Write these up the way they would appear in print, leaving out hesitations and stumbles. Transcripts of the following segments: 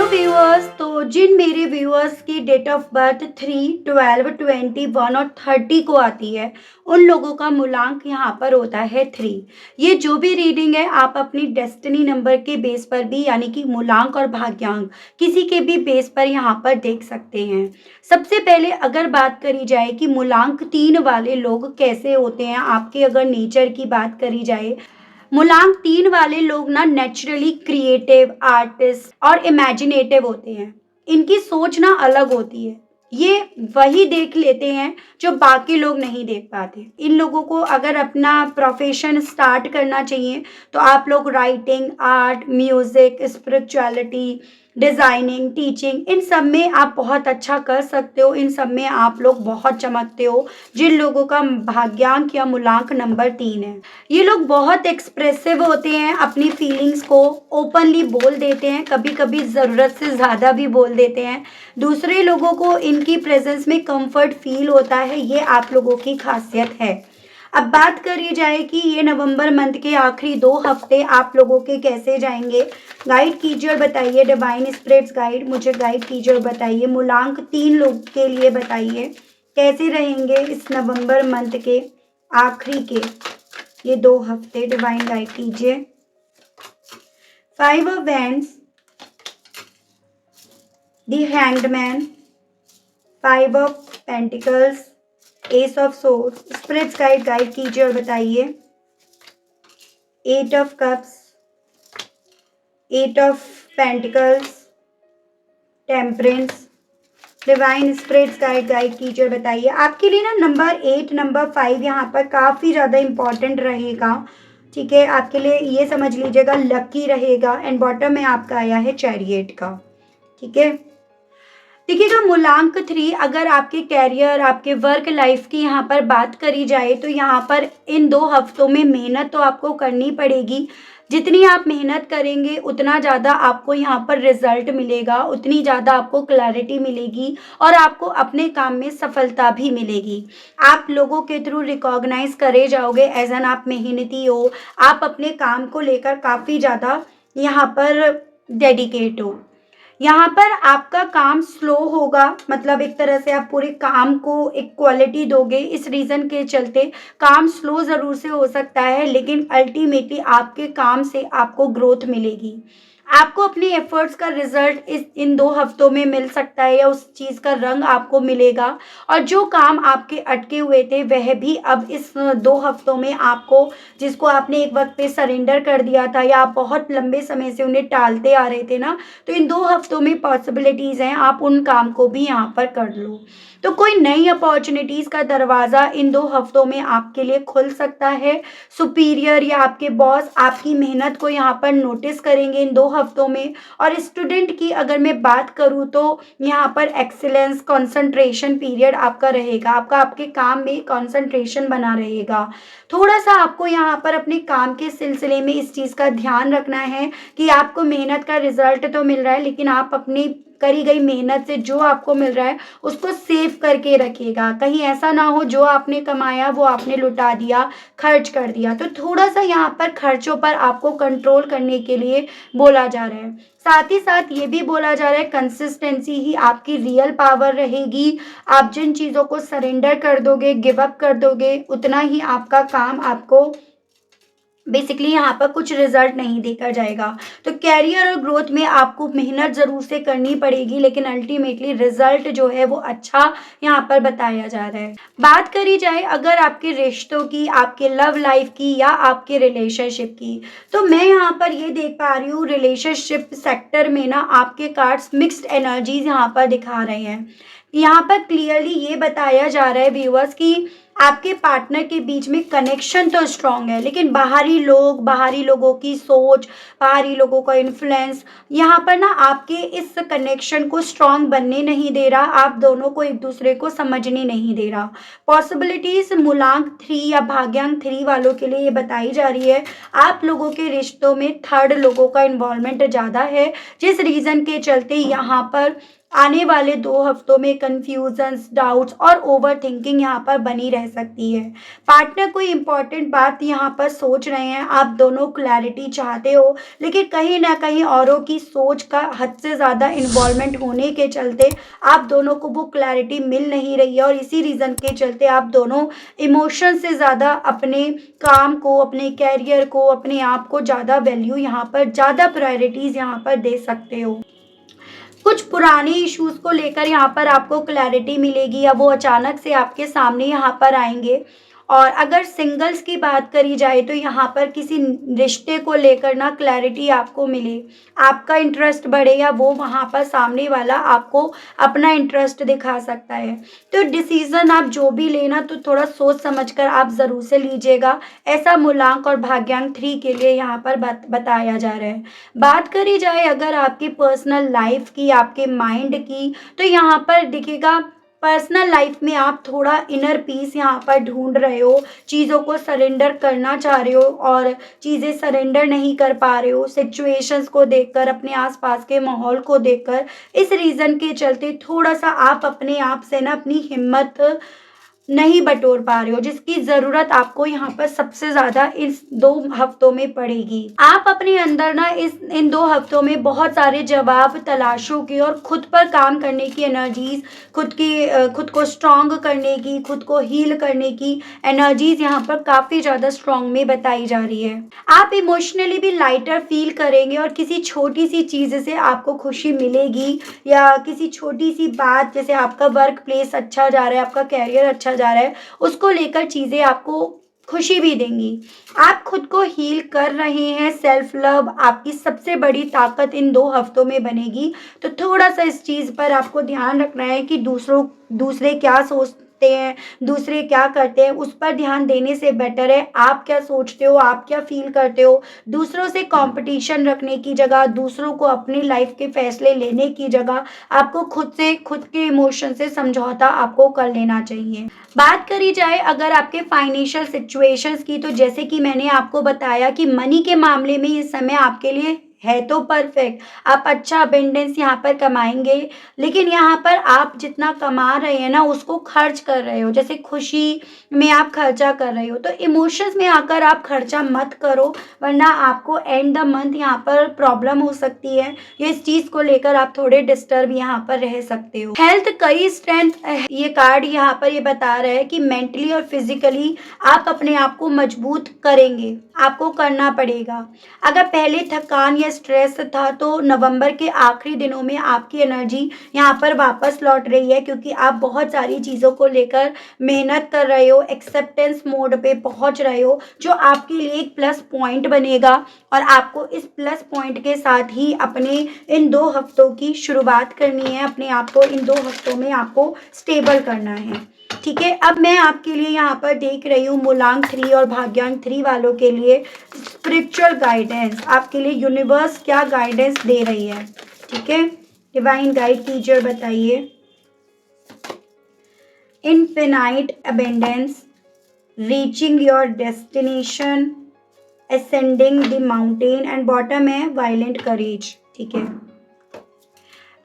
Viewers, तो जिन मेरे viewers की डेट ऑफ बर्थ 3, 12, 21 और 30 को आती है, उन लोगों का मूलांक यहाँ पर होता है 3। ये जो भी रीडिंग है आप अपनी डेस्टिनी नंबर के बेस पर भी यानी कि मूलांक और भाग्यांक किसी के भी बेस पर यहाँ पर देख सकते हैं। सबसे पहले अगर बात करी जाए कि मूलांक 3 वाले लोग कैसे होते हैं, आपके अगर नेचर की बात करी जाए, मूलांक 3 वाले लोग ना नेचुरली क्रिएटिव, आर्टिस्ट और इमेजिनेटिव होते हैं। इनकी सोच ना अलग होती है। ये वही देख लेते हैं जो बाकी लोग नहीं देख पाते। इन लोगों को अगर अपना प्रोफेशन स्टार्ट करना चाहिए तो आप लोग writing, art, music, spirituality, designing, teaching, इन सब में आप बहुत अच्छा कर सकते हो। इन सब में आप लोग बहुत चमकते हो। जिन लोगों का भाग्यांक या मूलांक नंबर 3 है, ये लोग बहुत एक्सप्रेसिव होते हैं, अपनी फीलिंग्स को ओपनली बोल देते हैं, कभी कभी ज़रूरत से ज़्यादा भी बोल देते हैं। दूसरे लोगों को इनकी प्रेजेंस में कंफर्ट फील होता है, ये आप लोगों की खासियत है। अब बात करी जाए कि ये नवंबर मंथ के आखिरी 2 हफ्ते आप लोगों के कैसे जाएंगे, गाइड कीजिए और बताइए। डिवाइन स्पिरिट्स गाइड, मुझे गाइड कीजिए और बताइए। मूलांक 3 लोग के लिए बताइए कैसे रहेंगे इस नवंबर मंथ के आखिरी के ये 2 हफ्ते। डिवाइन गाइड कीजिए। 5 of wands, the hanged man, 5 of pentacles, ace of sword. Spirits guide, guide कीजिए और बताइए। 8 of cups, 8 of pentacles, temperance. Divine spirits guide, guide कीजिए और बताइए। आपके लिए ना नंबर 8, नंबर 5 यहाँ पर काफ़ी ज़्यादा इंपॉर्टेंट रहेगा। ठीक है, आपके लिए ये समझ लीजिएगा लकी रहेगा। एंड बॉटम में आपका आया है चैरियट का। ठीक है, देखिएगा मूलांक 3, अगर आपके कैरियर, आपके वर्क लाइफ की यहाँ पर बात करी जाए तो यहाँ पर इन 2 हफ्तों में मेहनत तो आपको करनी पड़ेगी। जितनी आप मेहनत करेंगे उतना ज़्यादा आपको यहाँ पर रिजल्ट मिलेगा, उतनी ज़्यादा आपको क्लैरिटी मिलेगी और आपको अपने काम में सफलता भी मिलेगी। आप लोगों के थ्रू रिकॉग्नाइज करे जाओगे एज एन आप मेहनती हो, आप अपने काम को लेकर काफ़ी ज़्यादा यहाँ पर डेडिकेट हो। यहाँ पर आपका काम स्लो होगा, मतलब एक तरह से आप पूरे काम को एक क्वालिटी दोगे। इस रीज़न के चलते काम स्लो ज़रूर से हो सकता है, लेकिन अल्टीमेटली आपके काम से आपको ग्रोथ मिलेगी। आपको अपने एफर्ट्स का रिजल्ट इन 2 हफ्तों में मिल सकता है, या उस चीज़ का रंग आपको मिलेगा। और जो काम आपके अटके हुए थे वह भी अब इस 2 हफ्तों में आपको, जिसको आपने एक वक्त पे सरेंडर कर दिया था या आप बहुत लंबे समय से उन्हें टालते आ रहे थे ना, तो इन 2 हफ्तों में पॉसिबिलिटीज़ हैं, आप उन काम को भी यहाँ पर कर लो। तो कोई नई अपॉर्चुनिटीज़ का दरवाज़ा इन 2 हफ्तों में आपके लिए खुल सकता है। सुपीरियर या आपके बॉस आपकी मेहनत को यहाँ पर नोटिस करेंगे इन 2 हफ्तों में। और स्टूडेंट की अगर मैं बात करूँ तो यहाँ पर एक्सीलेंस, कंसंट्रेशन पीरियड आपका रहेगा। आपका आपके काम में कंसंट्रेशन बना रहेगा। थोड़ा सा आपको यहाँ पर अपने काम के सिलसिले में इस चीज़ का ध्यान रखना है कि आपको मेहनत का रिजल्ट तो मिल रहा है, लेकिन आप अपनी करी गई मेहनत से जो आपको मिल रहा है उसको सेव करके रखिएगा। कहीं ऐसा ना हो जो आपने कमाया वो आपने लुटा दिया, खर्च कर दिया। तो थोड़ा सा यहाँ पर खर्चों पर आपको कंट्रोल करने के लिए बोला जा रहा है। साथ ही साथ ये भी बोला जा रहा है कंसिस्टेंसी ही आपकी रियल पावर रहेगी। आप जिन चीज़ों को सरेंडर कर दोगे, गिव अप कर दोगे, उतना ही आपका काम आपको बेसिकली यहाँ पर कुछ रिजल्ट नहीं देखा जाएगा। तो कैरियर और ग्रोथ में आपको मेहनत ज़रूर से करनी पड़ेगी, लेकिन अल्टीमेटली रिजल्ट जो है वो अच्छा यहाँ पर बताया जा रहा है। बात करी जाए अगर आपके रिश्तों की, आपके लव लाइफ की या आपके रिलेशनशिप की, तो मैं यहाँ पर ये देख पा रही हूँ रिलेशनशिप सेक्टर में ना आपके कार्ड्स मिक्स्ड एनर्जीज यहाँ पर दिखा रहे हैं। यहाँ पर क्लियरली ये बताया जा रहा है व्यूअर्स कि आपके पार्टनर के बीच में कनेक्शन तो स्ट्रांग है, लेकिन बाहरी लोगों की सोच, बाहरी लोगों का इन्फ्लुएंस यहाँ पर ना आपके इस कनेक्शन को स्ट्रांग बनने नहीं दे रहा, आप दोनों को एक दूसरे को समझने नहीं दे रहा। पॉसिबिलिटीज मूलांक 3 या भाग्यांक 3 वालों के लिए ये बताई जा रही है। आप लोगों के रिश्तों में थर्ड लोगों का इन्वॉल्वमेंट ज़्यादा है, जिस रीज़न के चलते यहाँ पर आने वाले 2 हफ्तों में कन्फ्यूजन्स, डाउट्स और ओवरथिंकिंग यहाँ पर बनी रह सकती है। पार्टनर कोई इम्पोर्टेंट बात यहाँ पर सोच रहे हैं, आप दोनों क्लैरिटी चाहते हो, लेकिन कहीं न कहीं औरों की सोच का हद से ज़्यादा इन्वॉल्वमेंट होने के चलते आप दोनों को वो क्लैरिटी मिल नहीं रही है और इसी रीज़न के चलते आप दोनों इमोशन से ज़्यादा अपने काम को, अपने करियर को, अपने आप को ज़्यादा वैल्यू यहाँ पर, ज़्यादा प्रायोरिटीज़ यहाँ पर दे सकते हो। कुछ पुराने इश्यूज़ को लेकर यहाँ पर आपको क्लैरिटी मिलेगी या वो अचानक से आपके सामने यहाँ पर आएँगे। और अगर सिंगल्स की बात करी जाए तो यहाँ पर किसी रिश्ते को लेकर ना क्लैरिटी आपको मिले, आपका इंटरेस्ट बढ़े या वो वहाँ पर सामने वाला आपको अपना इंटरेस्ट दिखा सकता है। तो डिसीज़न आप जो भी लेना तो थोड़ा सोच समझ कर आप ज़रूर से लीजिएगा। ऐसा मूलांक और भाग्यांक 3 के लिए यहाँ पर बताया जा रहा है। बात करी जाए अगर आपकी पर्सनल लाइफ की, आपके माइंड की, तो यहाँ पर दिखेगा पर्सनल लाइफ में आप थोड़ा इनर पीस यहाँ पर ढूंढ रहे हो, चीज़ों को सरेंडर करना चाह रहे हो और चीज़ें सरेंडर नहीं कर पा रहे हो सिचुएशंस को देखकर, अपने आसपास के माहौल को देखकर। इस रीज़न के चलते थोड़ा सा आप अपने आप से ना अपनी हिम्मत नहीं बटोर पा रहे हो, जिसकी ज़रूरत आपको यहाँ पर सबसे ज़्यादा इस 2 हफ्तों में पड़ेगी। आप अपने अंदर ना इन 2 हफ्तों में बहुत सारे जवाब तलाशोगे और खुद पर काम करने की एनर्जीज़, खुद को स्ट्रॉन्ग करने की, खुद को हील करने की एनर्जीज़ यहाँ पर काफ़ी ज़्यादा स्ट्रॉन्ग में बताई जा रही है। आप इमोशनली भी लाइटर फ़ील करेंगे और किसी छोटी-सी चीज़ से आपको खुशी मिलेगी या किसी छोटी-सी बात, जैसे आपका वर्क प्लेस अच्छा जा रहा है, आपका करियर अच्छा जा रहा है, उसको लेकर चीज़ें आपको खुशी भी देंगी। आप खुद को हील कर रहे हैं, सेल्फ लव आपकी सबसे बड़ी ताकत इन 2 हफ्तों में बनेगी। तो थोड़ा-सा इस चीज़ पर आपको ध्यान रखना है कि दूसरे क्या सोचते हैं, दूसरे क्या करते हैं, उस पर ध्यान देने से बेटर है आप क्या सोचते हो, आप क्या फ़ील करते हो। दूसरों से कॉम्पिटिशन रखने की जगह, दूसरों को अपनी लाइफ़ के फ़ैसले लेने की जगह, आपको खुद से, खुद के इमोशन से समझौता आपको कर लेना चाहिए। बात करी जाए अगर आपके फाइनेंशियल सिचुएशंस की, तो जैसे कि मैंने आपको बताया कि मनी के मामले में ये समय आपके लिए है तो परफेक्ट, आप अच्छा अबंडेंस यहाँ पर कमाएंगे, लेकिन यहाँ पर आप जितना कमा रहे हैं ना उसको खर्च कर रहे हो, जैसे खुशी में आप खर्चा कर रहे हो, तो इमोशंस में आकर आप खर्चा मत करो, वरना आपको एंड द मंथ यहाँ पर प्रॉब्लम हो सकती है। ये इस चीज़ को लेकर आप थोड़े डिस्टर्ब यहाँ पर रह सकते हो। हेल्थ कई स्ट्रेंथ, ये कार्ड यहाँ पर ये बता रहा है कि मेंटली और फिजिकली आप अपने आप को मजबूत करेंगे, आपको करना पड़ेगा। अगर पहले थकान या स्ट्रेस था तो नवंबर के आखिरी दिनों में आपकी एनर्जी यहाँ पर वापस लौट रही है, क्योंकि आप बहुत सारी चीज़ों को लेकर मेहनत कर रहे हो, एक्सेप्टेंस मोड पे पहुँच रहे हो, जो आपके लिए एक प्लस पॉइंट बनेगा। और आपको इस प्लस पॉइंट के साथ ही अपने इन 2 हफ्तों की शुरुआत करनी है, अपने आप को इन 2 हफ्तों में आपको स्टेबल करना है। ठीक है, अब मैं आपके लिए यहाँ पर देख रही हूँ मूलांक 3 और भाग्यांक 3 वालों के लिए स्पिरिचुअल गाइडेंस, आपके लिए यूनिवर्स क्या गाइडेंस दे रही है। ठीक है, डिवाइन गाइड टीचर बताइए। Infinite abundance, reaching your destination, ascending the mountain and bottom है वायलेंट करेज। ठीक है,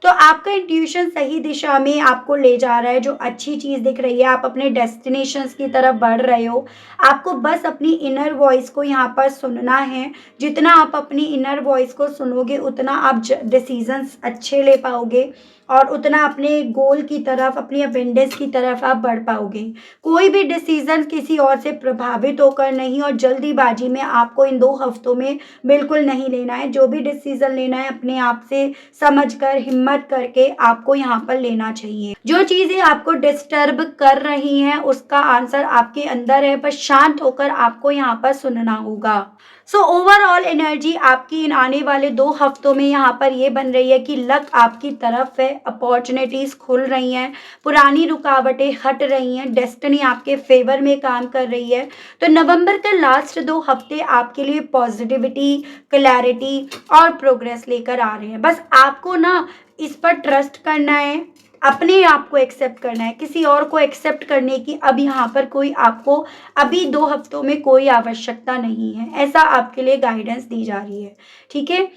तो आपका इंट्यूशन सही दिशा में आपको ले जा रहा है, जो अच्छी चीज़ दिख रही है, आप अपने डेस्टिनेशंस की तरफ बढ़ रहे हो। आपको बस अपनी इनर वॉइस को यहाँ पर सुनना है, जितना आप अपनी इनर वॉइस को सुनोगे उतना आप डिसीजंस अच्छे ले पाओगे और उतना अपने गोल की तरफ, अपनी अबेंडेंस की तरफ आप बढ़ पाओगे। कोई भी डिसीजन किसी और से प्रभावित होकर नहीं और जल्दीबाजी में आपको इन 2 हफ्तों में बिल्कुल नहीं लेना है। जो भी डिसीजन लेना है अपने आप से समझकर, हिम्मत करके आपको यहाँ पर लेना चाहिए। जो चीज़ें आपको डिस्टर्ब कर रही हैं उसका आंसर आपके अंदर है, बस शांत होकर आपको यहाँ पर सुनना होगा। सो ओवरऑल एनर्जी आपकी इन आने वाले 2 हफ्तों में यहाँ पर ये बन रही है कि लक आपकी तरफ है, अपॉर्चुनिटीज़ खुल रही हैं, पुरानी रुकावटें हट रही हैं, डेस्टिनी आपके फेवर में काम कर रही है। तो नवंबर के लास्ट 2 हफ्ते आपके लिए पॉजिटिविटी, क्लैरिटी और प्रोग्रेस लेकर आ रहे हैं। बस आपको ना इस पर ट्रस्ट करना है, अपने आप को एक्सेप्ट करना है, किसी और को एक्सेप्ट करने की अब यहाँ पर कोई आपको अभी 2 हफ्तों में कोई आवश्यकता नहीं है, ऐसा आपके लिए गाइडेंस दी जा रही है। ठीक है,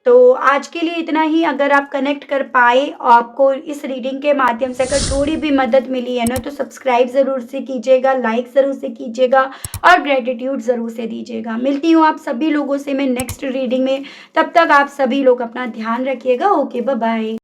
तो आज के लिए इतना ही। अगर आप कनेक्ट कर पाए, आपको इस रीडिंग के माध्यम से अगर थोड़ी भी मदद मिली है ना, तो सब्सक्राइब ज़रूर से कीजिएगा, लाइक ज़रूर से कीजिएगा और ग्रेटिट्यूड ज़रूर से दीजिएगा। मिलती हूँ आप सभी लोगों से मैं नेक्स्ट रीडिंग में। तब तक आप सभी लोग अपना ध्यान रखिएगा। Okay, bye bye.